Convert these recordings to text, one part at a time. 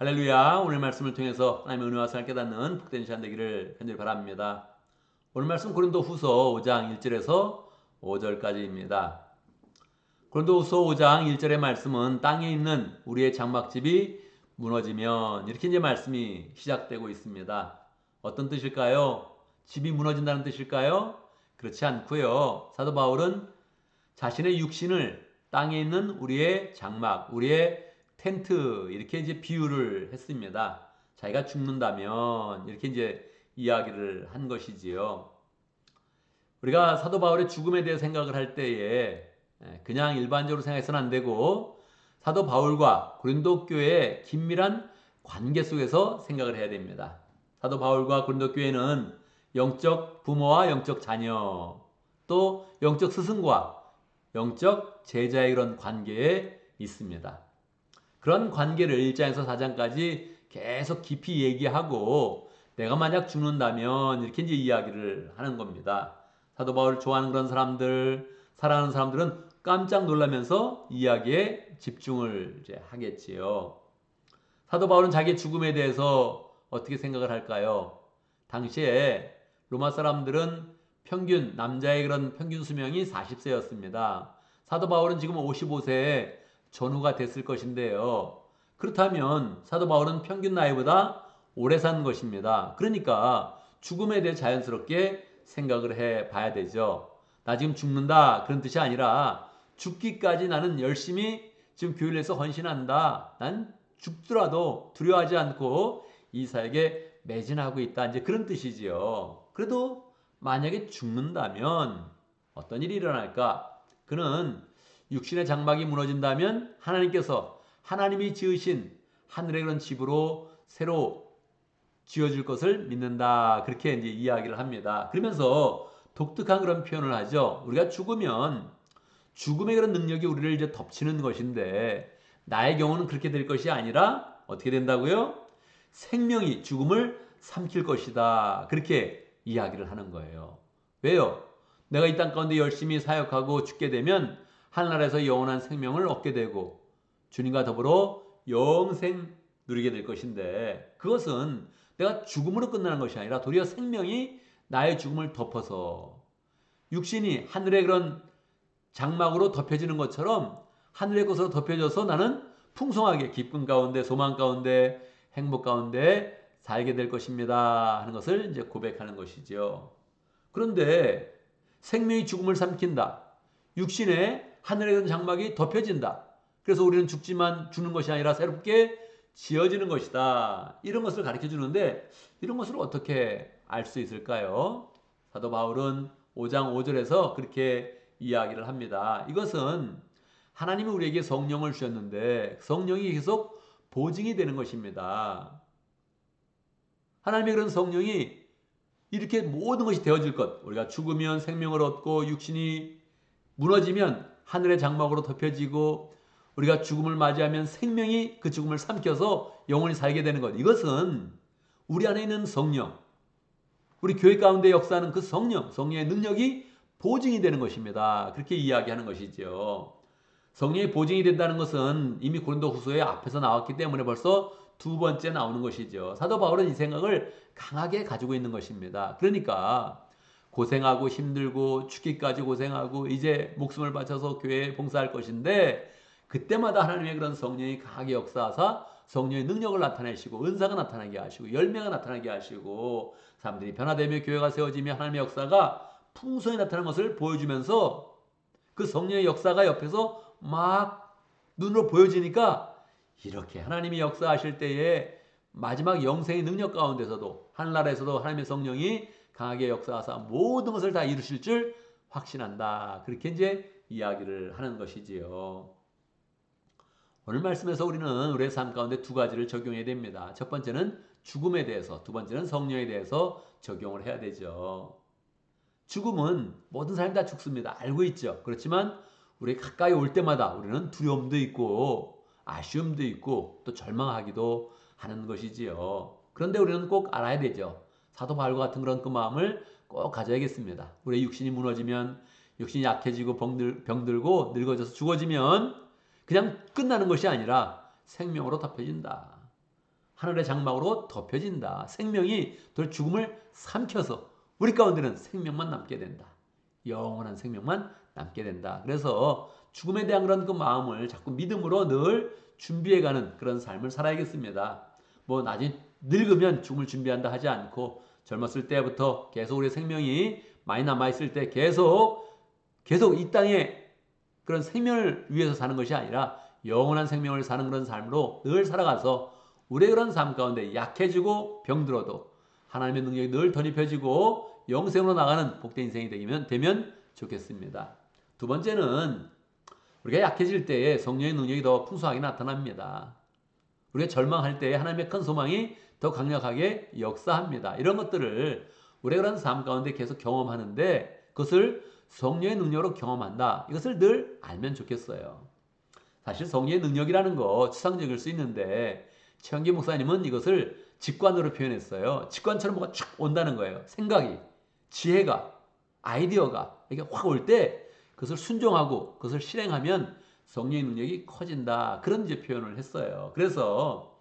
할렐루야. 오늘 말씀을 통해서 하나님의 은혜와 사랑을 깨닫는 복된 시간 되기를 간절히 바랍니다. 오늘 말씀 고린도후서 5장 1절에서 5절까지입니다. 고린도후서 5장 1절의 말씀은 땅에 있는 우리의 장막집이 무너지면 이렇게 이제 말씀이 시작되고 있습니다. 어떤 뜻일까요? 집이 무너진다는 뜻일까요? 그렇지 않고요. 사도 바울은 자신의 육신을 땅에 있는 우리의 장막, 우리의 텐트 이렇게 이제 비유를 했습니다. 자기가 죽는다면 이렇게 이제 이야기를 한 것이지요. 우리가 사도 바울의 죽음에 대해 생각을 할 때에 그냥 일반적으로 생각해서는 안 되고 사도 바울과 고린도 교회의 긴밀한 관계 속에서 생각을 해야 됩니다. 사도 바울과 고린도 교회는 영적 부모와 영적 자녀, 또 영적 스승과 영적 제자의 그런 관계에 있습니다. 그런 관계를 1장에서 4장까지 계속 깊이 얘기하고 내가 만약 죽는다면 이렇게 이제 이야기를 하는 겁니다. 사도 바울을 좋아하는 그런 사람들, 사랑하는 사람들은 깜짝 놀라면서 이야기에 집중을 이제 하겠지요. 사도 바울은 자기의 죽음에 대해서 어떻게 생각을 할까요? 당시에 로마 사람들은 평균 남자의 그런 평균 수명이 40세였습니다. 사도 바울은 지금 55세에 전후가 됐을 것인데요. 그렇다면 사도 바울은 평균 나이보다 오래 산 것입니다. 그러니까 죽음에 대해 자연스럽게 생각을 해 봐야 되죠. 나 지금 죽는다 그런 뜻이 아니라 죽기까지 나는 열심히 지금 교회를 해서 헌신한다. 난 죽더라도 두려워하지 않고 이 사역에 매진하고 있다. 이제 그런 뜻이지요. 그래도 만약에 죽는다면 어떤 일이 일어날까? 그는 육신의 장막이 무너진다면 하나님께서 하나님이 지으신 하늘의 그런 집으로 새로 지어줄 것을 믿는다. 그렇게 이제 이야기를 합니다. 그러면서 독특한 그런 표현을 하죠. 우리가 죽으면 죽음의 그런 능력이 우리를 이제 덮치는 것인데 나의 경우는 그렇게 될 것이 아니라 어떻게 된다고요? 생명이 죽음을 삼킬 것이다. 그렇게 이야기를 하는 거예요. 왜요? 내가 이 땅 가운데 열심히 사역하고 죽게 되면 하늘나라에서 영원한 생명을 얻게 되고 주님과 더불어 영생 누리게 될 것인데 그것은 내가 죽음으로 끝나는 것이 아니라 도리어 생명이 나의 죽음을 덮어서 육신이 하늘의 그런 장막으로 덮여지는 것처럼 하늘의 것으로 덮여져서 나는 풍성하게 기쁨 가운데 소망 가운데 행복 가운데 살게 될 것입니다 하는 것을 이제 고백하는 것이죠. 그런데 생명이 죽음을 삼킨다. 육신에 하늘의 장막이 덮여진다. 그래서 우리는 죽지만 죽는 것이 아니라 새롭게 지어지는 것이다. 이런 것을 가르쳐 주는데 이런 것을 어떻게 알 수 있을까요? 사도 바울은 5장 5절에서 그렇게 이야기를 합니다. 이것은 하나님이 우리에게 성령을 주셨는데 성령이 계속 보증이 되는 것입니다. 하나님의 그런 성령이 이렇게 모든 것이 되어질 것. 우리가 죽으면 생명을 얻고 육신이 무너지면 하늘의 장막으로 덮여지고 우리가 죽음을 맞이하면 생명이 그 죽음을 삼켜서 영원히 살게 되는 것. 이것은 우리 안에 있는 성령, 우리 교회 가운데 역사하는 그 성령, 성령의 능력이 보증이 되는 것입니다. 그렇게 이야기하는 것이죠. 성령이 보증이 된다는 것은 이미 고린도후서의 앞에서 나왔기 때문에 벌써 두 번째 나오는 것이죠. 사도 바울은 이 생각을 강하게 가지고 있는 것입니다. 그러니까 고생하고 힘들고 죽기까지 고생하고 이제 목숨을 바쳐서 교회에 봉사할 것인데 그때마다 하나님의 그런 성령이 강하게 역사하사 성령의 능력을 나타내시고 은사가 나타나게 하시고 열매가 나타나게 하시고 사람들이 변화되며 교회가 세워지며 하나님의 역사가 풍성히 나타나는 것을 보여주면서 그 성령의 역사가 옆에서 막 눈으로 보여지니까 이렇게 하나님이 역사하실 때에 마지막 영생의 능력 가운데서도 하늘나라에서도 하나님의 성령이 강하게 역사하사 모든 것을 다 이루실 줄 확신한다. 그렇게 이제 이야기를 하는 것이지요. 오늘 말씀에서 우리는 우리의 삶 가운데 두 가지를 적용해야 됩니다. 첫 번째는 죽음에 대해서, 두 번째는 성령에 대해서 적용을 해야 되죠. 죽음은 모든 사람이 다 죽습니다. 알고 있죠. 그렇지만 우리 가까이 올 때마다 우리는 두려움도 있고 아쉬움도 있고 또 절망하기도 하는 것이지요. 그런데 우리는 꼭 알아야 되죠. 사도 바울과 같은 그런 그 마음을 꼭 가져야겠습니다. 우리의 육신이 무너지면 육신이 약해지고 병들고 늙어져서 죽어지면 그냥 끝나는 것이 아니라 생명으로 덮여진다. 하늘의 장막으로 덮여진다. 생명이 더 죽음을 삼켜서 우리 가운데는 생명만 남게 된다. 영원한 생명만 남게 된다. 그래서 죽음에 대한 그런 그 마음을 자꾸 믿음으로 늘 준비해가는 그런 삶을 살아야겠습니다. 뭐 나중에 늙으면 죽음을 준비한다 하지 않고 젊었을 때부터 계속 우리의 생명이 많이 남아있을 때 계속 이 땅에 그런 생명을 위해서 사는 것이 아니라 영원한 생명을 사는 그런 삶으로 늘 살아가서 우리의 그런 삶 가운데 약해지고 병들어도 하나님의 능력이 늘 덧입혀지고 영생으로 나가는 복된 인생이 되면 좋겠습니다. 두 번째는 우리가 약해질 때에 성령의 능력이 더 풍성하게 나타납니다. 우리가 절망할 때에 하나님의 큰 소망이 더 강력하게 역사합니다. 이런 것들을 우리가 그런 삶 가운데 계속 경험하는데 그것을 성령의 능력으로 경험한다. 이것을 늘 알면 좋겠어요. 사실 성령의 능력이라는 거 추상적일 수 있는데 최영기 목사님은 이것을 직관으로 표현했어요. 직관처럼 뭐가 쭉 온다는 거예요. 생각이, 지혜가, 아이디어가 이게 확 올 때 그것을 순종하고 그것을 실행하면 성령의 능력이 커진다. 그런 이제 표현을 했어요. 그래서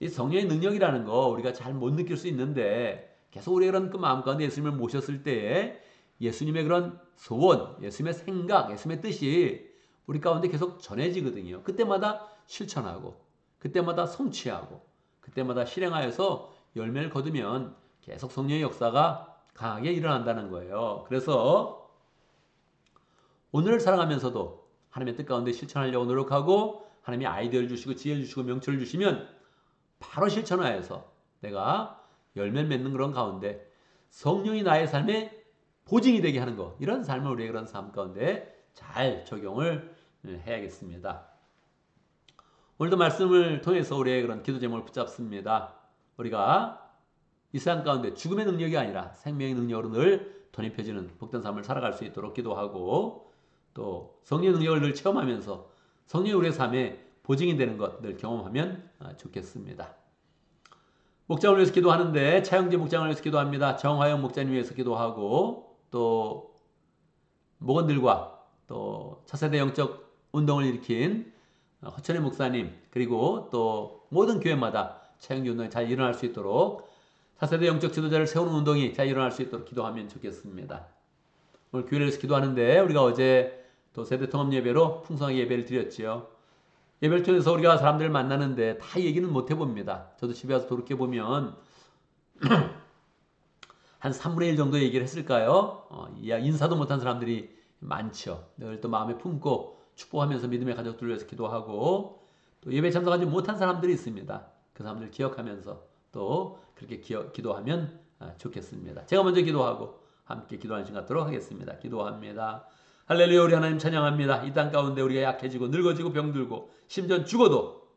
이 성령의 능력이라는 거 우리가 잘 못 느낄 수 있는데 계속 우리가 그런 그 마음 가운데 예수님을 모셨을 때에 예수님의 그런 소원, 예수님의 생각, 예수님의 뜻이 우리 가운데 계속 전해지거든요. 그때마다 실천하고 그때마다 성취하고 그때마다 실행하여서 열매를 거두면 계속 성령의 역사가 강하게 일어난다는 거예요. 그래서 오늘을 살아가면서도 하나님의 뜻 가운데 실천하려고 노력하고 하나님이 아이디어를 주시고 지혜를 주시고 명철을 주시면 바로 실천하여서 내가 열매를 맺는 그런 가운데 성령이 나의 삶에 보증이 되게 하는 것, 이런 삶을 우리의 그런 삶 가운데 잘 적용을 해야겠습니다. 오늘도 말씀을 통해서 우리의 그런 기도 제목을 붙잡습니다. 우리가 이 세상 가운데 죽음의 능력이 아니라 생명의 능력으로 늘 덧입혀지는 복된 삶을 살아갈 수 있도록 기도하고 또 성령의 능력을 늘 체험하면서 성령이 우리의 삶에 보증이 되는 것 늘 경험하면 좋겠습니다. 목장을 위해서 기도하는데 차영재 목장을 위해서 기도합니다. 정화영 목장을 위해서 기도하고 또 목원들과 또 차세대 영적 운동을 일으킨 허천희 목사님 그리고 또 모든 교회마다 차영재 운동이 잘 일어날 수 있도록 차세대 영적 지도자를 세우는 운동이 잘 일어날 수 있도록 기도하면 좋겠습니다. 오늘 교회를 위해서 기도하는데 우리가 어제 또 세대 통합 예배로 풍성하게 예배를 드렸지요. 예배를 통해서 우리가 사람들을 만나는데 다 얘기는 못 해봅니다. 저도 집에 와서 돌이켜보면 한 3분의 1 정도 얘기를 했을까요? 인사도 못한 사람들이 많죠. 늘 또 마음에 품고 축복하면서 믿음의 가족들을 위해서 기도하고 또 예배에 참석하지 못한 사람들이 있습니다. 그 사람들 기억하면서 또 그렇게 기도하면 좋겠습니다. 제가 먼저 기도하고 함께 기도하는 시간 갖도록 하겠습니다. 기도합니다. 할렐루야. 우리 하나님 찬양합니다. 이 땅 가운데 우리가 약해지고 늙어지고 병들고 심지어 죽어도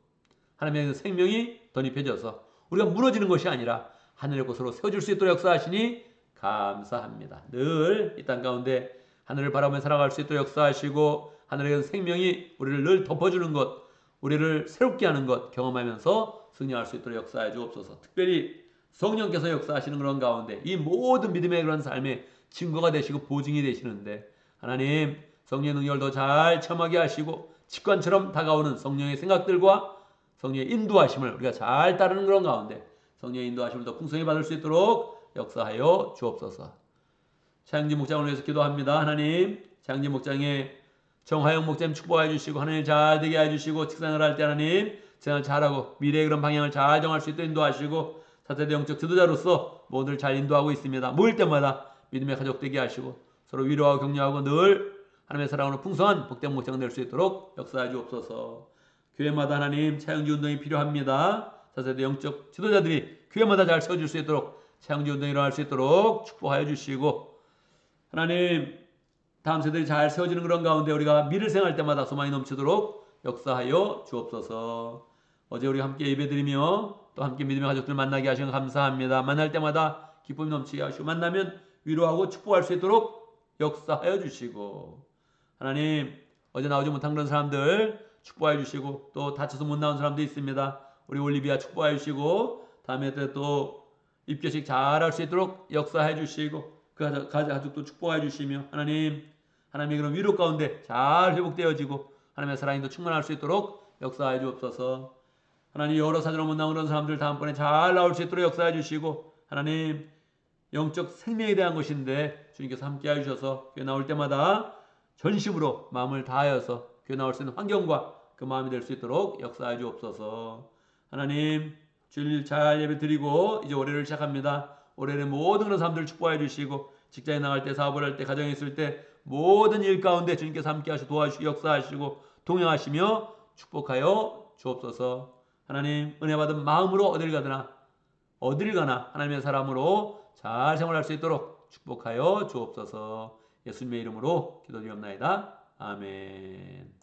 하나님의 생명이 덧입혀져서 우리가 무너지는 것이 아니라 하늘의 곳으로 세워줄 수 있도록 역사하시니 감사합니다. 늘 이 땅 가운데 하늘을 바라보며 살아갈 수 있도록 역사하시고 하늘의 생명이 우리를 늘 덮어주는 것, 우리를 새롭게 하는 것 경험하면서 승리할 수 있도록 역사해 주옵소서. 특별히 성령께서 역사하시는 그런 가운데 이 모든 믿음의 그런 삶의 증거가 되시고 보증이 되시는데 하나님 성령의 능력을 더 잘 체험하게 하시고 직관처럼 다가오는 성령의 생각들과 성령의 인도하심을 우리가 잘 따르는 그런 가운데 성령의 인도하심을 더 풍성히 받을 수 있도록 역사하여 주옵소서. 차영진 목장을 위해서 기도합니다. 하나님 차영진 목장의 정화영 목장님 축복해 주시고 하나님 잘 되게 해주시고 직생을 할 때 하나님 생활 잘하고 미래의 그런 방향을 잘 정할 수 있도록 인도하시고 차세대 영적 지도자로서 모두를 잘 인도하고 있습니다. 모일 때마다 믿음의 가족 되게 하시고 서로 위로하고 격려하고 늘 하나님의 사랑으로 풍성한 복된 목장 될 수 있도록 역사해 주옵소서. 교회마다 하나님 차영지 운동이 필요합니다. 차세대 영적 지도자들이 교회마다 잘 세워줄 수 있도록 차영지 운동이 일어날 수 있도록 축복하여 주시고 하나님 다음 세대들이 잘 세워지는 그런 가운데 우리가 미를 생활 때마다 소망이 넘치도록 역사하여 주옵소서. 어제 우리 함께 예배드리며 또 함께 믿음의 가족들 만나게 하시는 감사합니다. 만날 때마다 기쁨이 넘치게 하시고 만나면 위로하고 축복할 수 있도록 역사하여 주시고 하나님 어제 나오지 못한 그런 사람들 축복하여 주시고 또 다쳐서 못 나온 사람도 있습니다. 우리 올리비아 축복하여 주시고 다음에 또 입교식 잘 할 수 있도록 역사해 주시고 그 가족도 축복해 주시며 하나님의 그런 위로 가운데 잘 회복되어지고 하나님의 사랑이 더 충만할 수 있도록 역사해 주옵소서. 하나님 여러 사정을 못 나오는 사람들 다음번에 잘 나올 수 있도록 역사해 주시고 하나님 영적 생명에 대한 것인데 주님께서 함께 해주셔서 교회 나올 때마다 전심으로 마음을 다하여서 교회 나올 수 있는 환경과 그 마음이 될 수 있도록 역사해 주옵소서. 하나님 주일 잘 예배 드리고 이제 올해를 시작합니다. 올해는 모든 그런 사람들을 축복해 주시고 직장에 나갈 때 사업을 할 때 가정에 있을 때 모든 일 가운데 주님께서 함께 하시고 도와주시고 역사하시고 동행하시며 축복하여 주옵소서. 하나님 은혜 받은 마음으로 어딜 가나 하나님의 사람으로 잘 생활할 수 있도록 축복하여 주옵소서. 예수님의 이름으로 기도드리옵나이다. 아멘.